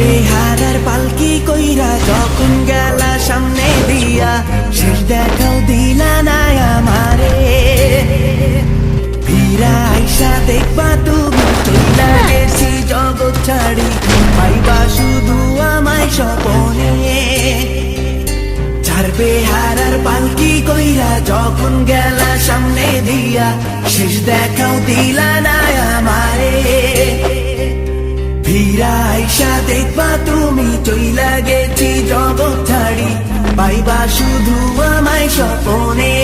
বেহারার পালকি কইরা যখন গেলা সামনে দিয়া, শেষ দেখাও দিলা না আমারে। ফিরা আইসা দেখবা তুমি চইলা গেছি জগৎ ছাড়ি, পাইবা শুধু আমায় স্বপনে। বেহারার পালকি কইরা যখন গেলা সামনে দিয়া, শেষ দেখাও দিলা না আমারে। ফিরা আইসা দেখবা তুমি চইলা গেছি জগৎ ছাড়ি, পাইবা শুধু আমায় স্বপনে।